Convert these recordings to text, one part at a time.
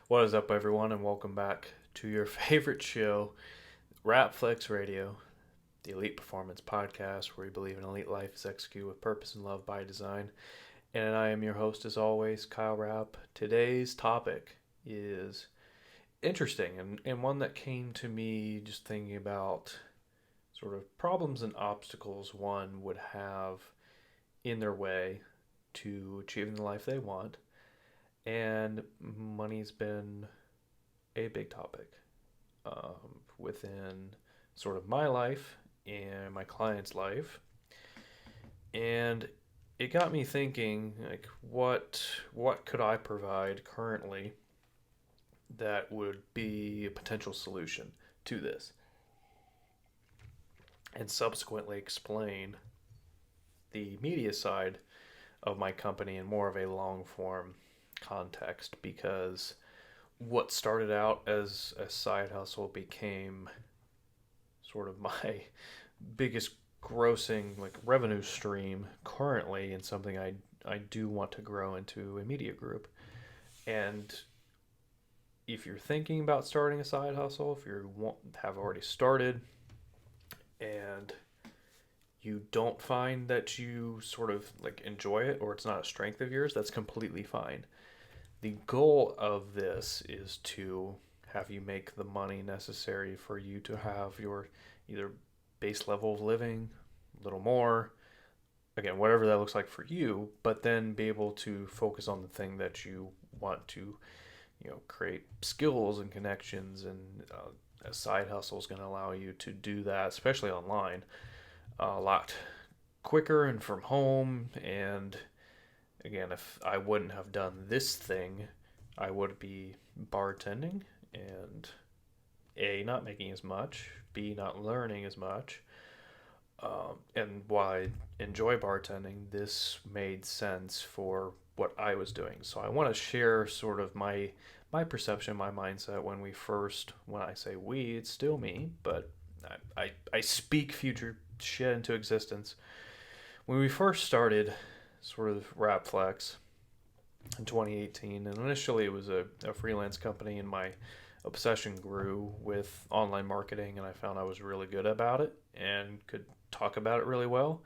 What is up, everyone, and welcome back to your favorite show, Rap Flex Radio, the Elite Performance Podcast, where we believe an elite life is executed with purpose and love by design. And I am your host, as always, Kyle Rapp. Today's topic is interesting and one that came to me just thinking about sort of problems and obstacles one would have in their way to achieving the life they want. And money's been a big topic within sort of my life and my client's life. And it got me thinking, like, what could I provide currently that would be a potential solution to this, and subsequently explain the media side of my company in more of a long form context, because what started out as a side hustle became sort of my biggest grossing like revenue stream currently, and something I do want to grow into a media group. And if you're thinking about starting a side hustle, if you have already started and you don't find that you sort of like enjoy it, or it's not a strength of yours, that's completely fine. The goal of this is to have you make the money necessary for you to have your either base level of living, a little more, again, whatever that looks like for you, but then be able to focus on the thing that you want to, create skills and connections. And a side hustle is going to allow you to do that, especially online, a lot quicker and from home. And again, if I wouldn't have done this thing, I would be bartending and A, not making as much, B, not learning as much. And while I enjoy bartending, this made sense for what I was doing. So I want to share sort of my perception, my mindset when I say we, it's still me, but I speak future shit into existence. When we first started sort of Rap Flex in 2018, and initially it was a freelance company, and my obsession grew with online marketing, and I found I was really good about it and could talk about it really well,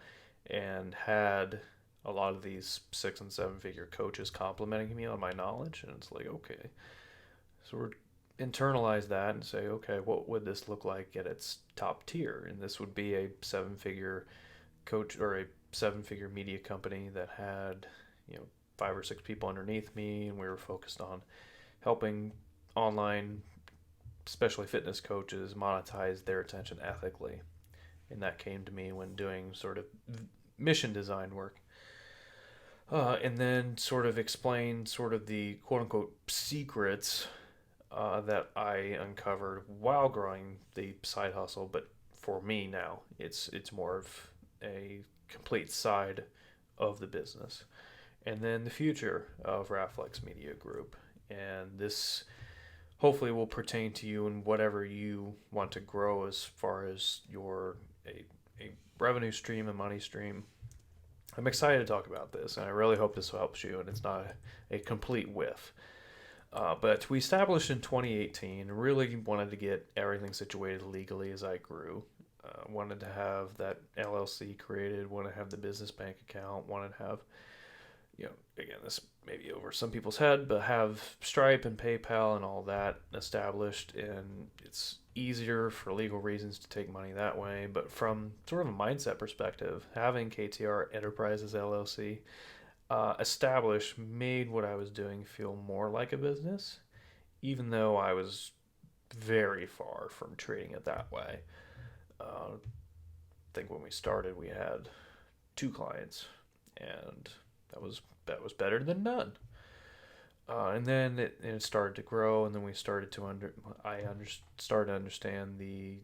and had a lot of these 6 and 7 figure coaches complimenting me on my knowledge. And it's like, okay, so we're internalize that and say, okay, what would this look like at its top tier? And this would be a 7 figure coach, or a 7 figure media company that had 5 or 6 people underneath me, and we were focused on helping online, especially fitness coaches, monetize their attention ethically. And that came to me when doing sort of mission design work. And then sort of explain sort of the quote unquote secrets that I uncovered while growing the side hustle. But for me now, it's more of a complete side of the business. And then the future of Raflex Media Group. And this hopefully will pertain to you in whatever you want to grow as far as your a revenue stream, a money stream. I'm excited to talk about this, and I really hope this helps you, and it's not a complete whiff. But we established in 2018, really wanted to get everything situated legally as I grew. Wanted to have that LLC created, wanted to have the business bank account, wanted to have, again, this may be over some people's head, but have Stripe and PayPal and all that established. And it's easier for legal reasons to take money that way. But from sort of a mindset perspective, having KTR Enterprises LLC established made what I was doing feel more like a business, even though I was very far from treating it that way. I think when we started, we had 2 clients, and that was better than none. And then it started to grow, and then we started to started to understand the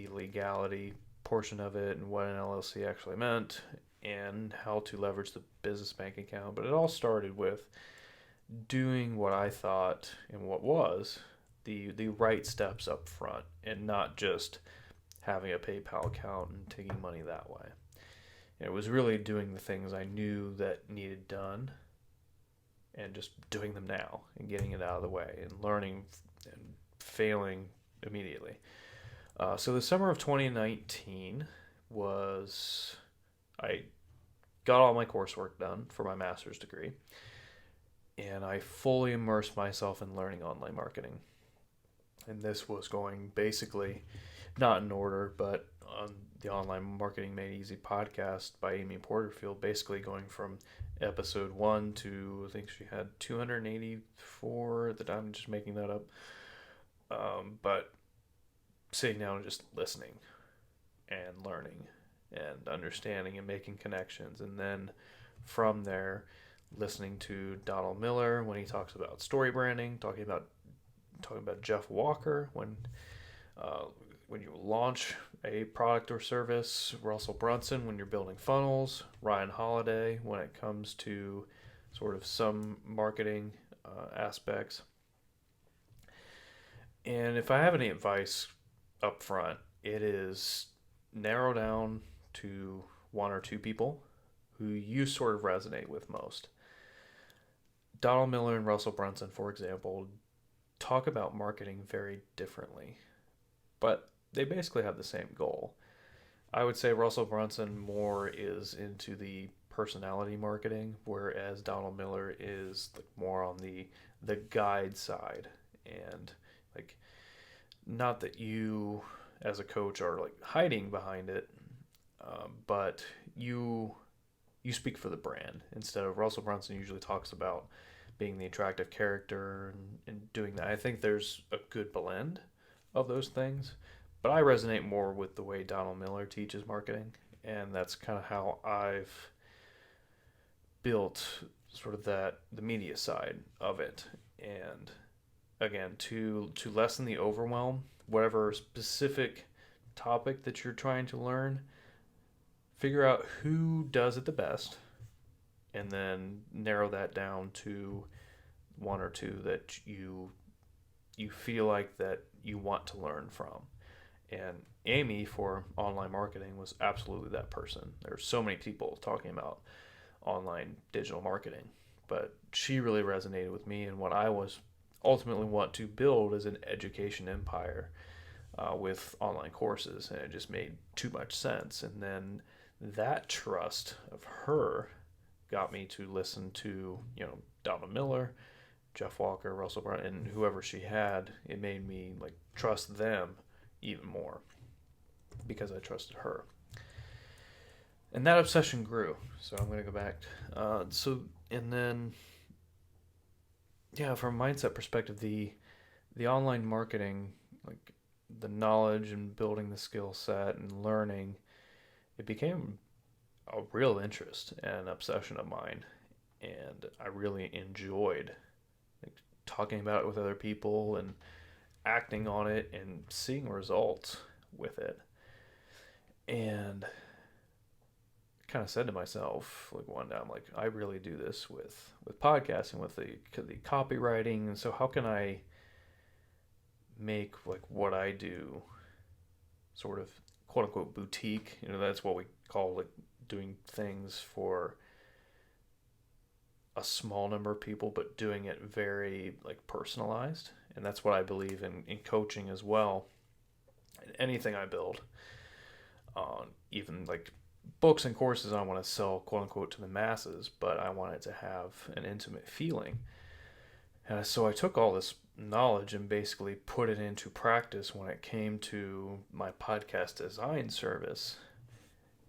legality portion of it, and what an LLC actually meant, and how to leverage the business bank account. But it all started with doing what I thought and what was the right steps up front, and not just having a PayPal account and taking money that way. And it was really doing the things I knew that needed done and just doing them now and getting it out of the way and learning and failing immediately. So the summer of 2019 was, I got all my coursework done for my master's degree, and I fully immersed myself in learning online marketing. And this was going basically not in order, but on the Online Marketing Made Easy podcast by Amy Porterfield, basically going from episode 1 to, I think she had 284 at the time, I'm just making that up. But sitting down and just listening and learning and understanding and making connections. And then from there, listening to Donald Miller when he talks about story branding, talking about Jeff Walker when you launch a product or service, Russell Brunson when you're building funnels, Ryan Holiday when it comes to sort of some marketing aspects. And if I have any advice up front, it is narrow down to one or two people who you sort of resonate with most. Donald Miller and Russell Brunson, for example, talk about marketing very differently, but they basically have the same goal. I would say Russell Brunson more is into the personality marketing, whereas Donald Miller is like more on the guide side. And like, not that you as a coach are like hiding behind it, but you speak for the brand instead of Russell Brunson usually talks about being the attractive character and doing that. I think there's a good blend of those things, but I resonate more with the way Donald Miller teaches marketing, and that's kind of how I've built sort of the media side of it. And again, to lessen the overwhelm, whatever specific topic that you're trying to learn, figure out who does it the best, and then narrow that down to one or two that you feel like that you want to learn from. And Amy for online marketing was absolutely that person. There's so many people talking about online digital marketing, but she really resonated with me and what I was ultimately want to build as an education empire with online courses, and it just made too much sense. And then that trust of her got me to listen to Donald Miller, Jeff Walker, Russell Brunson, and whoever she had. It made me like trust them even more because I trusted her. And that obsession grew. So I'm going to go back. And then, yeah, from a mindset perspective, the online marketing, like the knowledge and building the skill set and learning, it became a real interest and obsession of mine. And I really enjoyed like talking about it with other people and acting on it and seeing results with it. And kind of said to myself like one day, I'm like, I really do this with podcasting, with the copywriting, and so how can I make like what I do sort of quote unquote boutique? That's what we call like doing things for a small number of people, but doing it very like personalized. And that's what I believe in coaching as well. Anything I build, even like books and courses, I want to sell quote unquote to the masses, but I want it to have an intimate feeling. And so I took all this knowledge and basically put it into practice when it came to my podcast design service.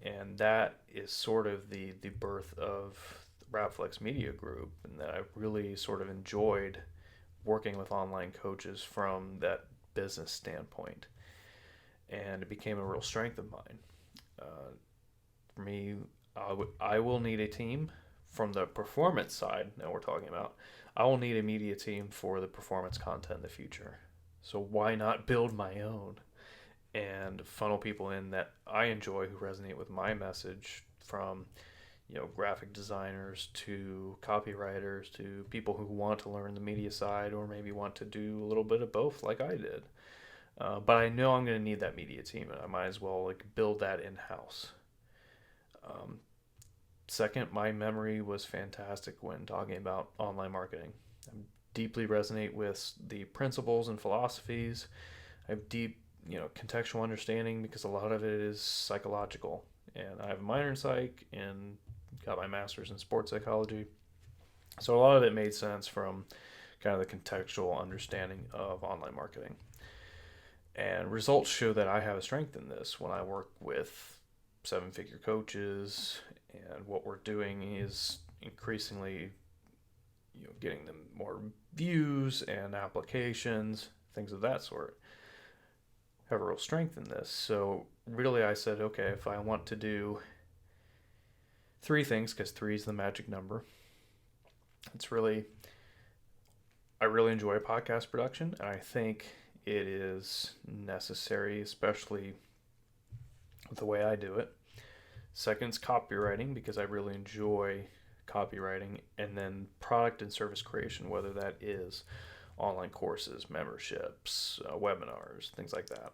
And that is sort of the birth of the Rapflex Media Group, and that I really sort of enjoyed working with online coaches from that business standpoint. And it became a real strength of mine. For me, I will need a team from the performance side. Now we're talking about, I will need a media team for the performance content in the future. So why not build my own and funnel people in that I enjoy, who resonate with my message, from graphic designers to copywriters to people who want to learn the media side or maybe want to do a little bit of both like I did. But I know I'm going to need that media team, and I might as well like build that in-house. Second, my memory was fantastic when talking about online marketing. I deeply resonate with the principles and philosophies. I have deep, contextual understanding because a lot of it is psychological. And I have a minor in psych and got my master's in sports psychology. So a lot of it made sense from kind of the contextual understanding of online marketing. And results show that I have a strength in this when I work with seven-figure coaches, and what we're doing is increasingly, getting them more views and applications, things of that sort. I have a real strength in this. So really, I said, okay, if I want to do three things, because three is the magic number, I really enjoy podcast production, and I think it is necessary, especially with the way I do it. Second is copywriting, because I really enjoy copywriting. And then product and service creation, whether that is online courses, memberships, webinars, things like that.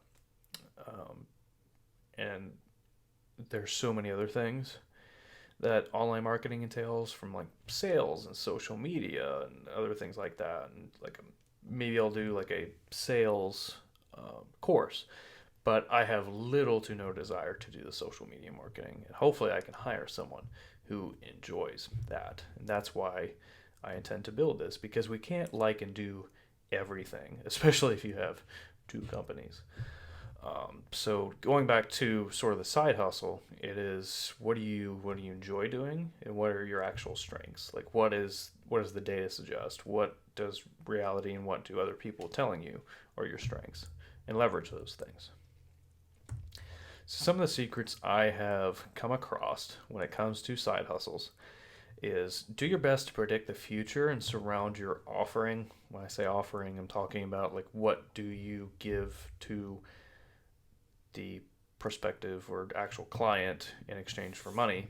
And there's so many other things that online marketing entails, from like sales and social media and other things like that. And like maybe I'll do like a sales course, but I have little to no desire to do the social media marketing. And hopefully I can hire someone who enjoys that. And that's why I intend to build this, because we can't like and do everything, especially if you have two companies. So going back to sort of the side hustle, it is what do you enjoy doing, and what are your actual strengths? Like what does the data suggest? What does reality and what do other people telling you are your strengths, and leverage those things. So some of the secrets I have come across when it comes to side hustles is do your best to predict the future and surround your offering. When I say offering, I'm talking about like what do you give to the prospective or actual client in exchange for money,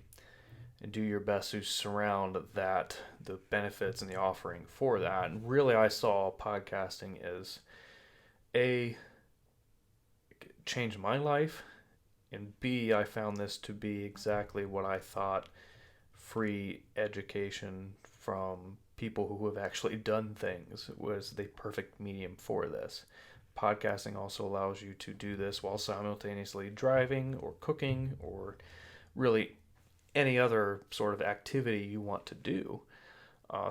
and do your best to surround that, the benefits and the offering for that. And really, I saw podcasting as A, changed my life, and B, I found this to be exactly what I thought free education from people who have actually done things was the perfect medium for this. Podcasting also allows you to do this while simultaneously driving or cooking or really any other sort of activity you want to do.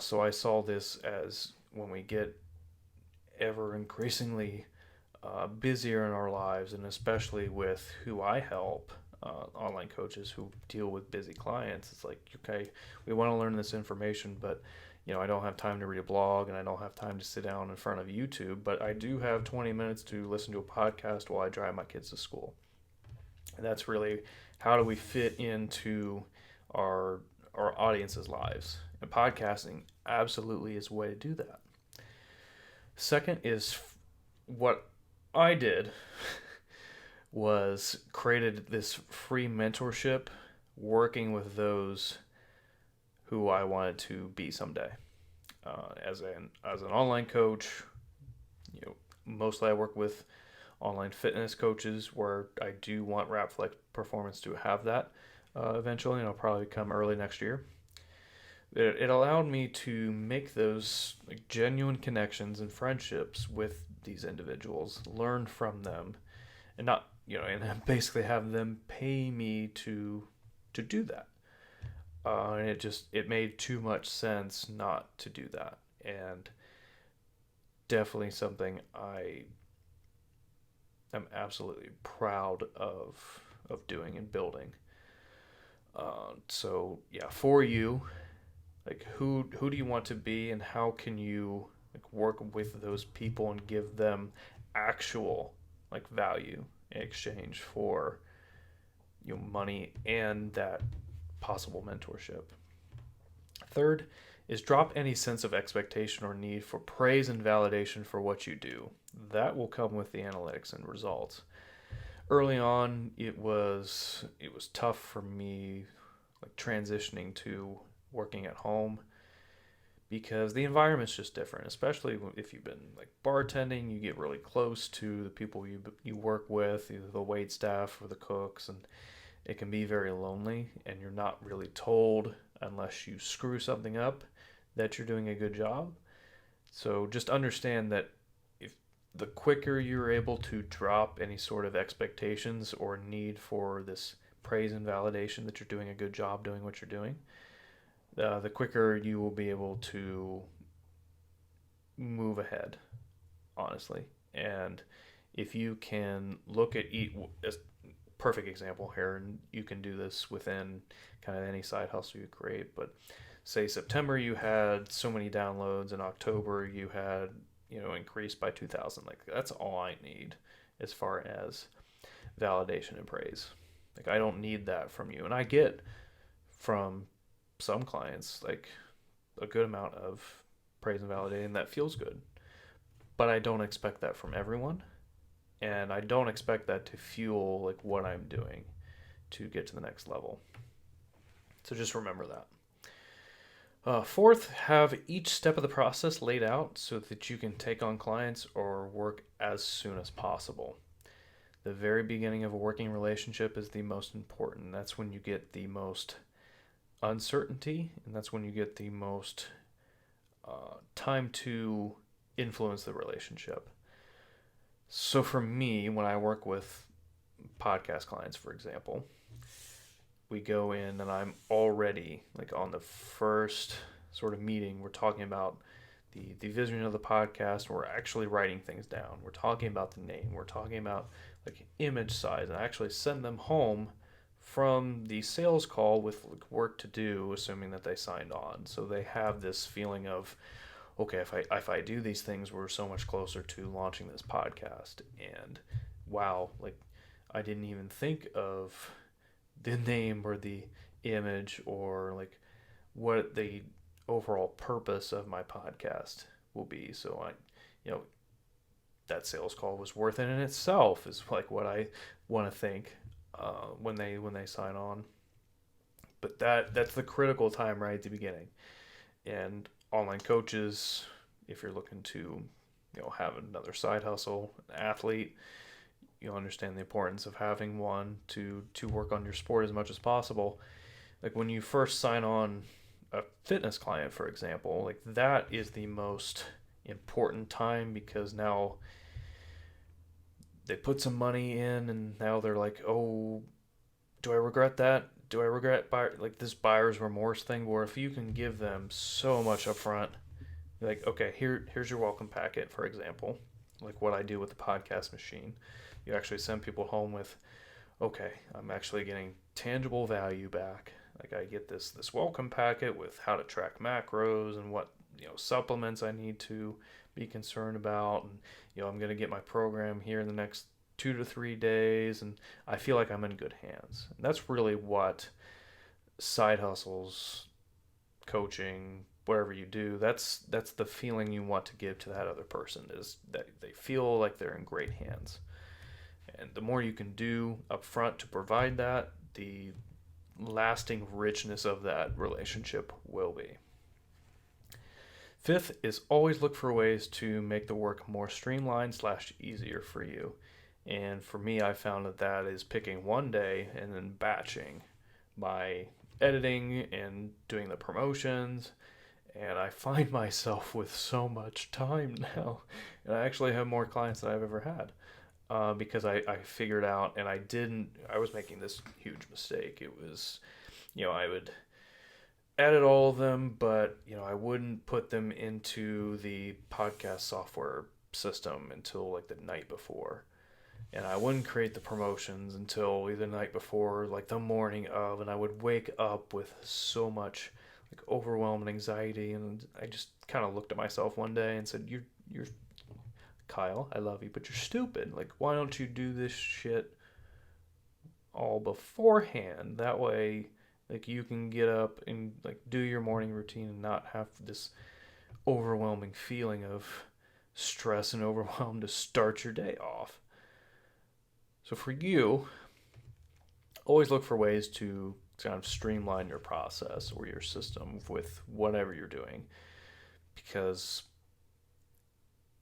So I saw this as when we get ever increasingly busier in our lives, and especially with who I help, online coaches who deal with busy clients. It's like, okay, we want to learn this information, but I don't have time to read a blog, and I don't have time to sit down in front of YouTube, but I do have 20 minutes to listen to a podcast while I drive my kids to school. And that's really how do we fit into our audience's lives. And podcasting absolutely is a way to do that. Second is what I did was created this free mentorship working with those who I wanted to be someday. As an online coach, mostly I work with online fitness coaches where I do want RapFlex Performance to have that eventually, and it'll probably come early next year. It allowed me to make those like genuine connections and friendships with these individuals, learn from them, and not and basically have them pay me to do that. And it made too much sense not to do that, and definitely something I am absolutely proud of doing and building. So yeah, for you, like who do you want to be, and how can you like work with those people and give them actual like value in exchange for money and that possible mentorship. Third is drop any sense of expectation or need for praise and validation for what you do. That will come with the analytics and results. Early on, it was tough for me, like transitioning to working at home, because the environment's just different. Especially if you've been like bartending, you get really close to the people you work with, either the wait staff or the cooks, and it can be very lonely, and you're not really told unless you screw something up that you're doing a good job. So just understand that if the quicker you're able to drop any sort of expectations or need for this praise and validation that you're doing a good job doing what you're doing, the quicker you will be able to move ahead, honestly. And if you can look at each perfect example here, and you can do this within kind of any side hustle you create, but say September you had so many downloads, in October you had increased by 2,000. Like, that's all I need as far as validation and praise. Like, I don't need that from you, and I get from some clients like a good amount of praise and validation that feels good, but I don't expect that from everyone, and I don't expect that to fuel like what I'm doing to get to the next level. So just remember that. Fourth, have each step of the process laid out so that you can take on clients or work as soon as possible. The very beginning of a working relationship is the most important. That's when you get the most uncertainty, and that's when you get the most time to influence the relationship. So for me, when I work with podcast clients, for example, we go in and I'm already like on the first sort of meeting, we're talking about the vision of the podcast. We're actually writing things down. We're talking about the name. We're talking about like image size, and I actually send them home from the sales call with like work to do, assuming that they signed on. So they have this feeling of, okay, if I do these things, we're so much closer to launching this podcast. And wow, like I didn't even think of the name or the image or like what the overall purpose of my podcast will be. So that sales call was worth it in itself, is like what I want to think when they sign on. But that's the critical time right at the beginning. And online coaches, if you're looking to have another side hustle, an athlete, you'll understand the importance of having one to work on your sport as much as possible. Like when you first sign on a fitness client, for example, like that is the most important time, because now they put some money in and now they're like, oh, do I regret that? Do I regret like this buyer's remorse thing? Where if you can give them so much up front, like, okay, here's your welcome packet, for example, like what I do with the podcast machine. You actually send people home with, okay, I'm actually getting tangible value back. Like I get this welcome packet with how to track macros and what supplements I need to be concerned about, and I'm gonna get my program here in the next 2 to 3 days, and I feel like I'm in good hands. And that's really what side hustles, coaching, whatever you do, that's the feeling you want to give to that other person, is that they feel like they're in great hands. And the more you can do up front to provide that, the lasting richness of that relationship will be. Fifth is always look for ways to make the work more streamlined / easier for you. And for me, I found that is picking one day and then batching my editing and doing the promotions. And I find myself with so much time now. And I actually have more clients than I've ever had. Because I figured out, and I was making this huge mistake. It was, I would edit all of them, but, I wouldn't put them into the podcast software system until like the night before. And I wouldn't create the promotions until either the night before, like the morning of, and I would wake up with so much like overwhelming anxiety. And I just kind of looked at myself one day and said, you're Kyle, I love you, but you're stupid. Like, why don't you do this shit all beforehand? That way, like, you can get up and like do your morning routine and not have this overwhelming feeling of stress and overwhelm to start your day off. So for you, always look for ways to kind of streamline your process or your system with whatever you're doing, because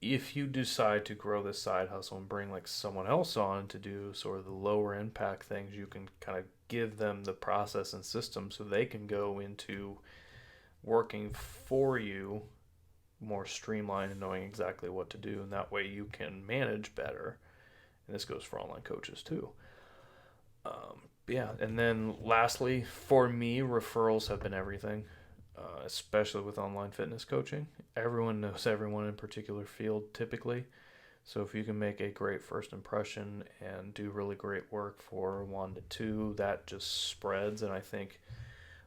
if you decide to grow this side hustle and bring like someone else on to do sort of the lower impact things, you can kind of give them the process and system so they can go into working for you more streamlined and knowing exactly what to do. And that way you can manage better. And this goes for online coaches too. Yeah. And then lastly, for me, referrals have been everything, especially with online fitness coaching. Everyone knows everyone in a particular field typically. So if you can make a great first impression and do really great work for 1 to 2, that just spreads. And I think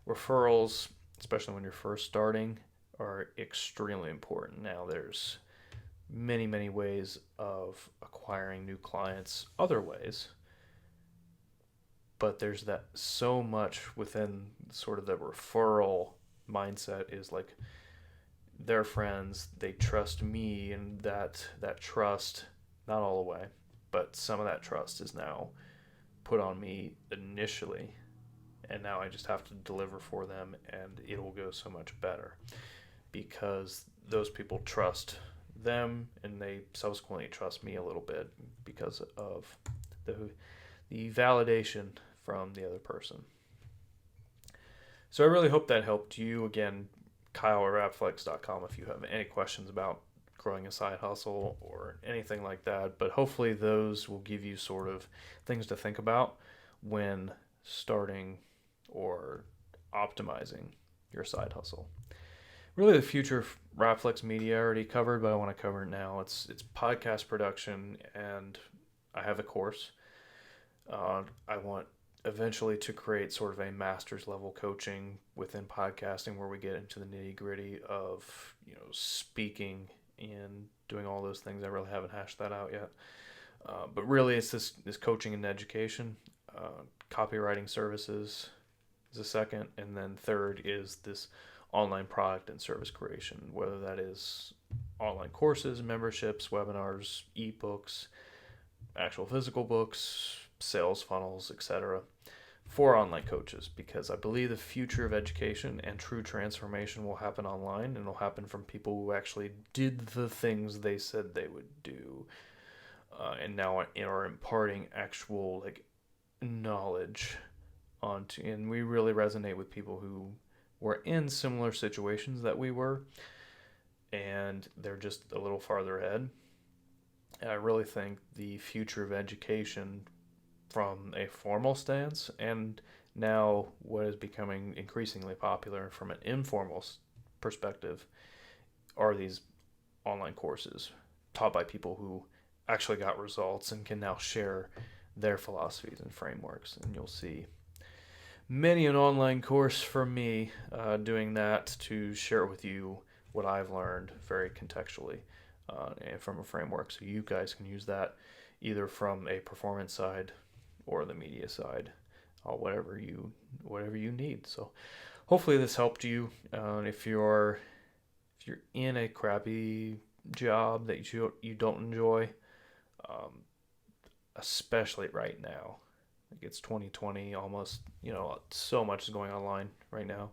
referrals, especially when you're first starting, are extremely important. Now there's many ways of acquiring new clients, other ways, but there's that so much within sort of the referral mindset is like their friends, they trust me, and that trust, not all the way, but some of that trust is now put on me initially, and now I just have to deliver for them, and it will go so much better because those people trust them and they subsequently trust me a little bit because of the validation from the other person. So I really hope that helped you. Again, Kyle at rapflex.com if you have any questions about growing a side hustle or anything like that. But hopefully those will give you sort of things to think about when starting or optimizing your side hustle. Really, the future of Rapflex Media I already covered, but I want to cover it now. It's podcast production, and I have a course. I want eventually to create sort of a master's level coaching within podcasting where we get into the nitty gritty of, speaking and doing all those things. I really haven't hashed that out yet. But really it's this coaching and education. Copywriting services is a second. And then third is this online product and service creation, whether that is online courses, memberships, webinars, ebooks, actual physical books, sales funnels, etc. for online coaches, because I believe the future of education and true transformation will happen online, and it'll happen from people who actually did the things they said they would do, and now are imparting actual knowledge onto. And we really resonate with people who were in similar situations that we were, and they're just a little farther ahead. And I really think the future of education from a formal stance and now what is becoming increasingly popular from an informal perspective are these online courses taught by people who actually got results and can now share their philosophies and frameworks. And you'll see many an online course from me doing that to share with you what I've learned very contextually and from a framework, so you guys can use that either from a performance side or the media side, whatever you need. So hopefully this helped you. If you're in a crappy job that you don't enjoy, especially right now, like it's 2020 almost, so much is going online right now,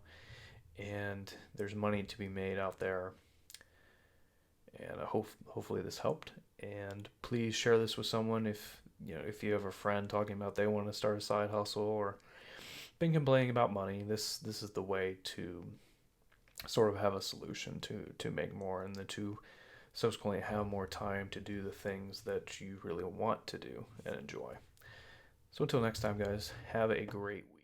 and there's money to be made out there. And hopefully this helped. And please share this with someone if you have a friend talking about they want to start a side hustle or been complaining about money. This is the way to sort of have a solution to make more, and to subsequently have more time to do the things that you really want to do and enjoy. So until next time, guys, have a great week.